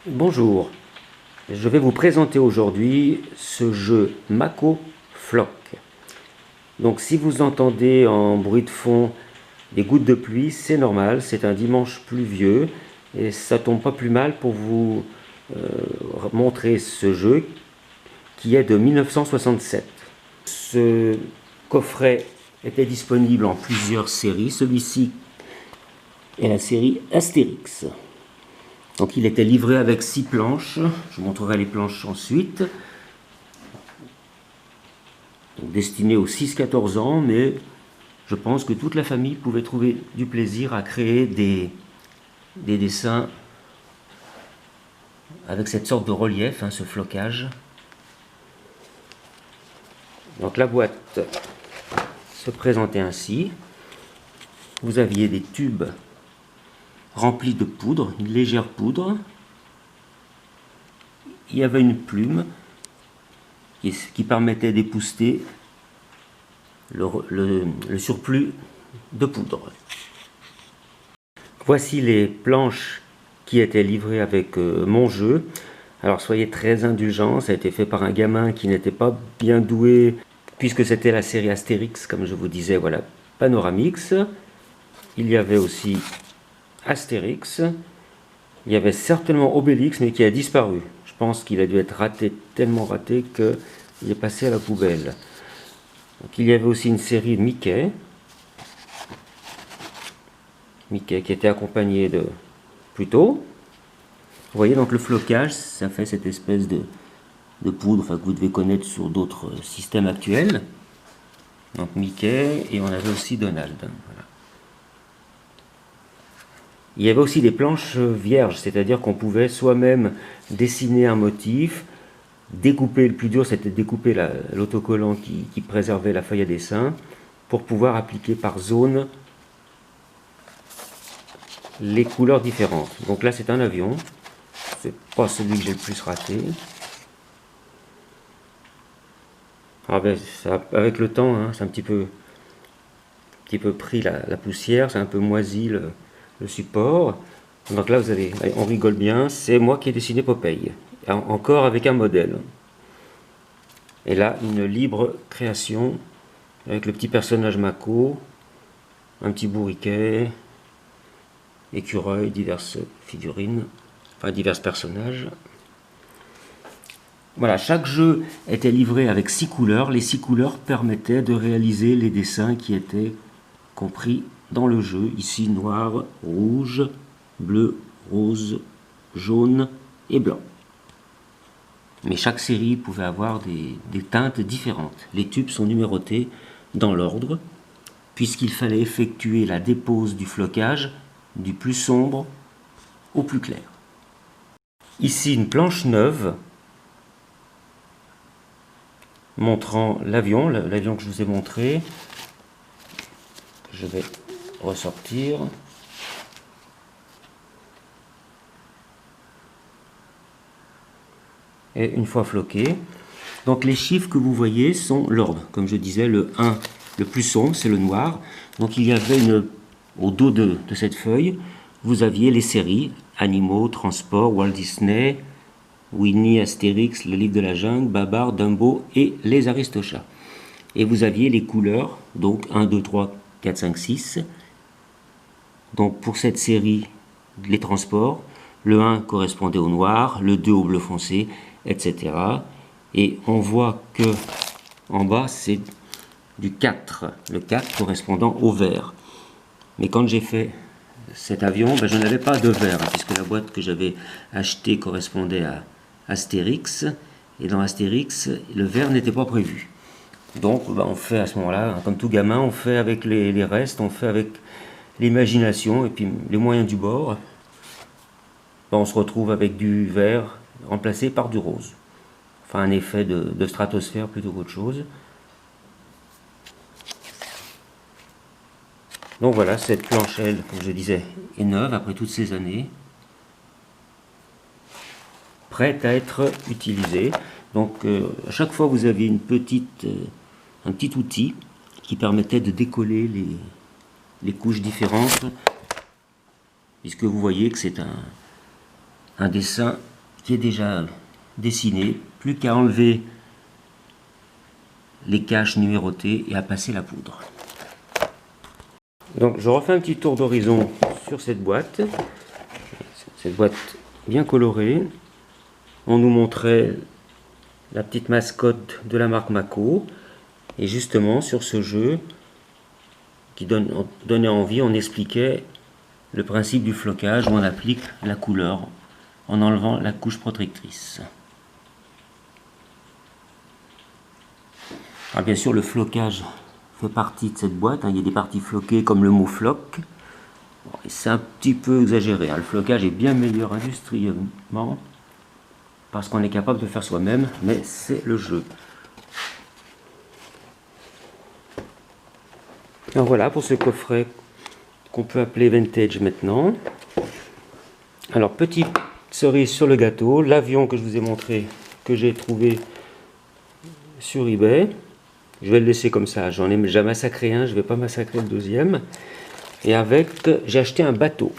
Bonjour, je vais vous présenter aujourd'hui ce jeu Mako Flock. Donc si vous entendez en bruit de fond des gouttes de pluie, c'est normal, c'est un dimanche pluvieux et ça tombe pas plus mal pour vous montrer ce jeu qui est de 1967. Ce coffret était disponible en plusieurs séries, celui-ci est la série Astérix. Donc il était livré avec 6 planches, je vous montrerai les planches ensuite. Donc, destiné aux 6-14 ans, mais je pense que toute la famille pouvait trouver du plaisir à créer des dessins avec cette sorte de relief, ce flocage. Donc la boîte se présentait ainsi. Vous aviez des tubes remplis de poudre, une légère poudre. Il y avait une plume qui permettait d'épousseter le surplus de poudre. Voici les planches qui étaient livrées avec mon jeu. Alors soyez très indulgents, ça a été fait par un gamin qui n'était pas bien doué, puisque c'était la série Astérix, comme je vous disais, voilà, Panoramix. Il y avait aussi Astérix. Il y avait certainement Obélix, mais qui a disparu. Je pense qu'il a dû être raté, tellement raté qu'il est passé à la poubelle. Donc, il y avait aussi une série de Mickey. Mickey qui était accompagné de Pluto. Vous voyez donc le flocage, ça fait cette espèce de poudre que vous devez connaître sur d'autres systèmes actuels. Donc Mickey, et on avait aussi Donald. Voilà. Il y avait aussi des planches vierges, c'est-à-dire qu'on pouvait soi-même dessiner un motif, découper, le plus dur c'était de découper l'autocollant qui préservait la feuille à dessin, pour pouvoir appliquer par zone les couleurs différentes. Donc là c'est un avion, c'est pas celui que j'ai le plus raté. Ah ben, ça, avec le temps, c'est un petit peu pris la poussière, c'est un peu moisi le support. Donc là vous allez, on rigole bien, c'est moi qui ai dessiné Popeye, encore avec un modèle. Et là une libre création avec le petit personnage Mako, un petit bourriquet, écureuil, diverses figurines, enfin divers personnages. Voilà, chaque jeu était livré avec 6 couleurs. Les 6 couleurs permettaient de réaliser les dessins qui étaient compris dans le jeu. Ici, noir, rouge, bleu, rose, jaune et blanc. Mais chaque série pouvait avoir des teintes différentes. Les tubes sont numérotés dans l'ordre, puisqu'il fallait effectuer la dépose du flocage du plus sombre au plus clair. Ici, une planche neuve montrant l'avion que je vous ai montré. Je vais ressortir. Et une fois floqué. Donc les chiffres que vous voyez sont l'ordre. Comme je disais, le 1, le plus sombre, c'est le noir. Donc il y avait au dos de cette feuille, vous aviez les séries, Animaux, Transport, Walt Disney, Winnie, Astérix, Le Livre de la Jungle, Babar, Dumbo et Les Aristochats. Et vous aviez les couleurs, donc 1, 2, 3, 4, 5, 6. Donc pour cette série, les transports, le 1 correspondait au noir, le 2 au bleu foncé, etc. Et on voit que en bas, c'est du 4, le 4 correspondant au vert. Mais quand j'ai fait cet avion, je n'avais pas de vert, puisque la boîte que j'avais achetée correspondait à Astérix, et dans Astérix, le vert n'était pas prévu. Donc on fait à ce moment-là, comme tout gamin, on fait avec les restes, on fait avec l'imagination et puis les moyens du bord. On se retrouve avec du vert remplacé par du rose. Enfin un effet de stratosphère plutôt qu'autre chose. Donc voilà, cette planchelle, comme je disais, est neuve après toutes ces années, prête à être utilisée. Donc à chaque fois vous avez un petit outil qui permettait de décoller les couches différentes, puisque vous voyez que c'est un dessin qui est déjà dessiné. Plus qu'à enlever les caches numérotées et à passer la poudre. Donc je refais un petit tour d'horizon sur cette boîte bien colorée. On nous montrait la petite mascotte de la marque Mako, et justement sur ce jeu qui donnait envie, on expliquait le principe du flocage où on applique la couleur en enlevant la couche protectrice. Alors bien sûr, le flocage fait partie de cette boîte. Il y a des parties floquées comme le mot floc. C'est un petit peu exagéré. Le flocage est bien meilleur industriellement parce qu'on est capable de le faire soi-même, mais c'est le jeu. Alors voilà pour ce coffret qu'on peut appeler vintage maintenant. Alors petite cerise sur le gâteau, l'avion que je vous ai montré, que j'ai trouvé sur eBay. Je vais le laisser comme ça, j'en ai déjà massacré un, je ne vais pas massacrer le deuxième. Et avec, j'ai acheté un bateau.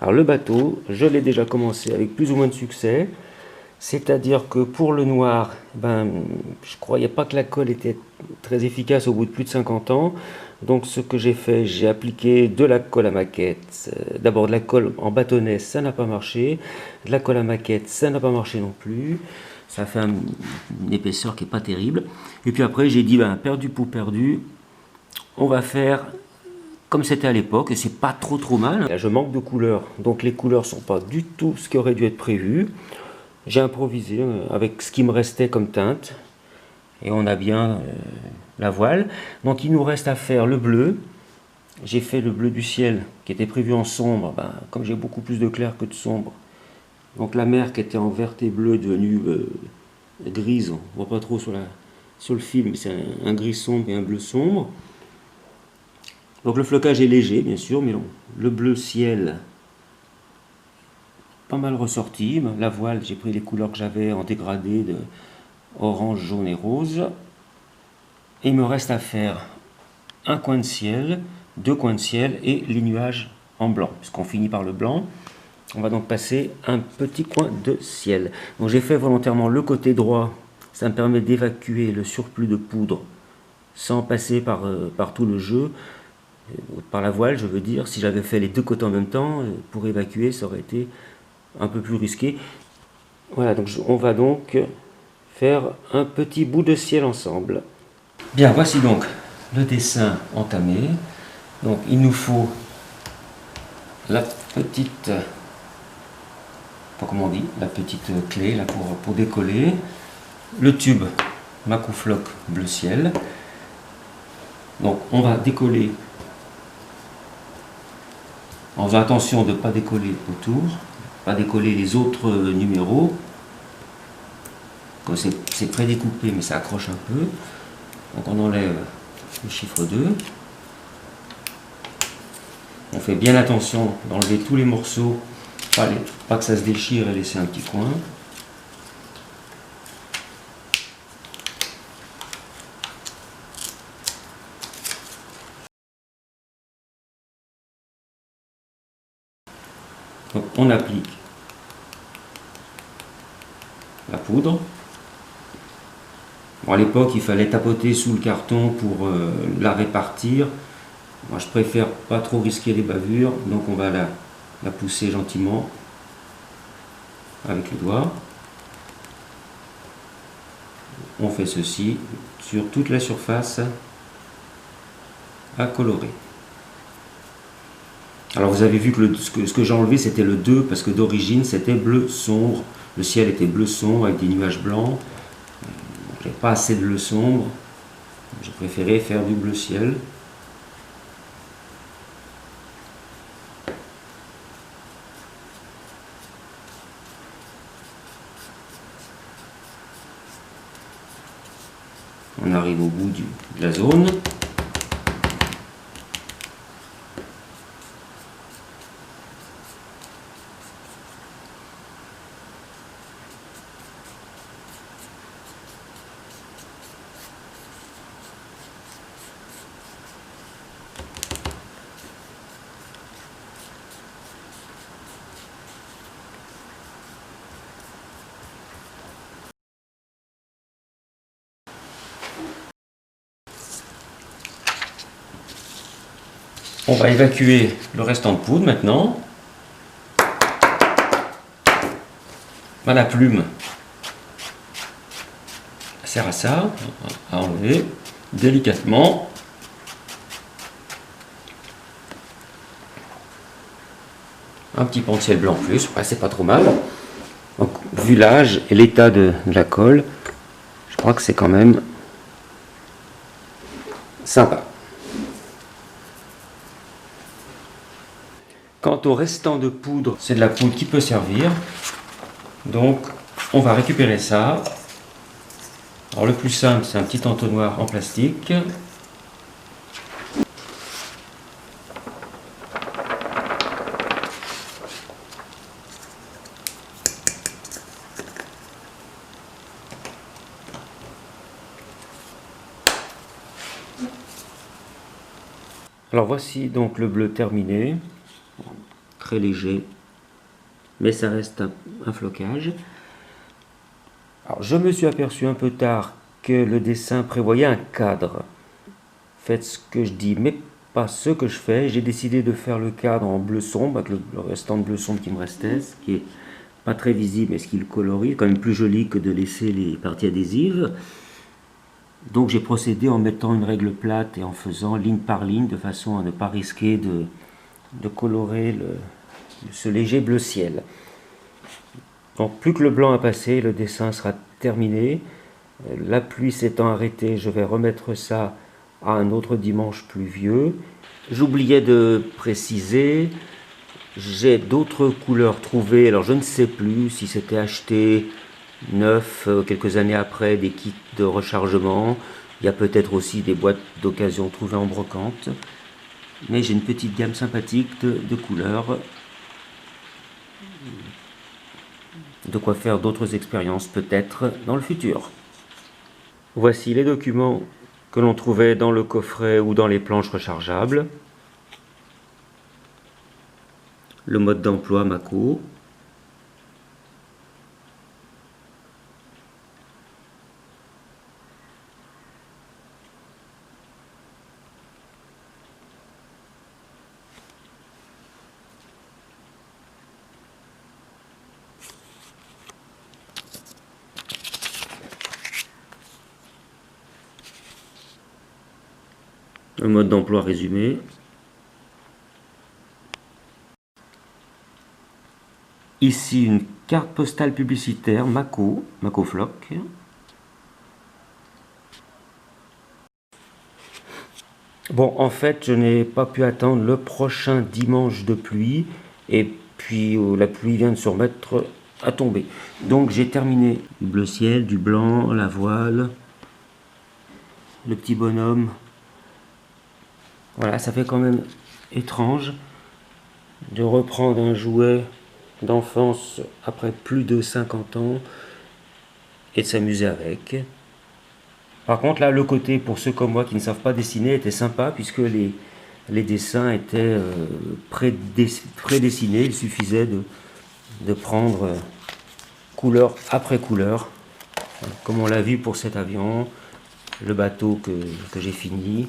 Alors le bateau, je l'ai déjà commencé avec plus ou moins de succès. C'est-à-dire que pour le noir, je croyais pas que la colle était très efficace au bout de plus de 50 ans. Donc ce que j'ai fait, j'ai appliqué de la colle à maquette. D'abord de la colle en bâtonnet, ça n'a pas marché. De la colle à maquette, ça n'a pas marché non plus. Ça fait une épaisseur qui n'est pas terrible. Et puis après, j'ai dit, perdu pour perdu, on va faire comme c'était à l'époque, et c'est pas trop mal. Là, je manque de couleurs, donc les couleurs sont pas du tout ce qui aurait dû être prévu. J'ai improvisé avec ce qui me restait comme teinte, et on a bien la voile. Donc il nous reste à faire le bleu. J'ai fait le bleu du ciel qui était prévu en sombre, comme j'ai beaucoup plus de clair que de sombre. Donc la mer qui était en vert et bleu est devenue grise, on voit pas trop sur le film, mais c'est un gris sombre et un bleu sombre. Donc le flocage est léger bien sûr, mais le bleu ciel pas mal ressorti. La voile, j'ai pris les couleurs que j'avais en dégradé de orange, jaune et rose. Et il me reste à faire un coin de ciel, deux coins de ciel et les nuages en blanc. Puisqu'on finit par le blanc, on va donc passer un petit coin de ciel. Donc j'ai fait volontairement le côté droit, ça me permet d'évacuer le surplus de poudre sans passer par tout le jeu. Par la voile, je veux dire, si j'avais fait les deux côtés en même temps, pour évacuer, ça aurait été un peu plus risqué. Voilà, donc on va donc faire un petit bout de ciel ensemble. Bien, voici donc le dessin entamé. Donc il nous faut la petite, comment on dit, la petite clé là pour décoller, le tube Mako Floc bleu ciel. Donc on va décoller en faisant attention de ne pas décoller autour, pas décoller les autres numéros. C'est prédécoupé mais ça accroche un peu. Donc on enlève le chiffre 2. On fait bien attention d'enlever tous les morceaux, pas que ça se déchire et laisser un petit coin. Donc on applique la poudre. Bon, à l'époque, il fallait tapoter sous le carton pour la répartir. Moi, je préfère pas trop risquer les bavures, donc on va la pousser gentiment avec les doigts. On fait ceci sur toute la surface à colorer. Alors vous avez vu que ce que j'ai enlevé c'était le 2 parce que d'origine c'était bleu sombre. Le ciel était bleu sombre avec des nuages blancs. Il n'y avait pas assez de bleu sombre. J'ai préféré faire du bleu ciel. On arrive au bout de la zone. On va évacuer le restant de poudre maintenant. La plume sert à ça, à enlever délicatement. Un petit pan de ciel blanc en plus, c'est pas trop mal. Donc, vu l'âge et l'état de la colle, je crois que c'est quand même sympa. Quant au restant de poudre, c'est de la poudre qui peut servir. Donc, on va récupérer ça. Alors, le plus simple, c'est un petit entonnoir en plastique. Alors voici donc le bleu terminé, très léger, mais ça reste un flocage. Alors je me suis aperçu un peu tard que le dessin prévoyait un cadre. Faites ce que je dis, mais pas ce que je fais. J'ai décidé de faire le cadre en bleu sombre, avec le restant de bleu sombre qui me restait, ce qui est pas très visible, mais ce qui le colorie, quand même plus joli que de laisser les parties adhésives. Donc j'ai procédé en mettant une règle plate et en faisant ligne par ligne de façon à ne pas risquer de colorer ce léger bleu ciel. Donc plus que le blanc a passé, le dessin sera terminé. La pluie s'étant arrêtée, je vais remettre ça à un autre dimanche pluvieux. J'oubliais de préciser, j'ai d'autres couleurs trouvées, alors je ne sais plus si c'était acheté neuf, quelques années après, des kits de rechargement. Il y a peut-être aussi des boîtes d'occasion trouvées en brocante. Mais j'ai une petite gamme sympathique de couleurs. De quoi faire d'autres expériences peut-être dans le futur. Voici les documents que l'on trouvait dans le coffret ou dans les planches rechargeables. Le mode d'emploi Mako. Le mode d'emploi résumé. Ici une carte postale publicitaire Mako, Mako Flock. Bon, en fait, je n'ai pas pu attendre le prochain dimanche de pluie, et puis la pluie vient de se remettre à tomber. Donc j'ai terminé du bleu ciel, du blanc, la voile, le petit bonhomme. Voilà, ça fait quand même étrange de reprendre un jouet d'enfance après plus de 50 ans et de s'amuser avec. Par contre là, le côté pour ceux comme moi qui ne savent pas dessiner était sympa, puisque les dessins étaient prédessinés. Il suffisait de prendre couleur après couleur, comme on l'a vu pour cet avion, le bateau que j'ai fini.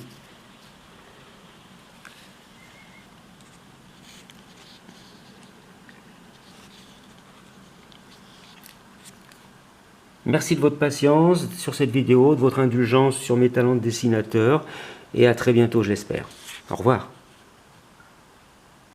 Merci de votre patience sur cette vidéo, de votre indulgence sur mes talents de dessinateur, et à très bientôt, je l'espère. Au revoir.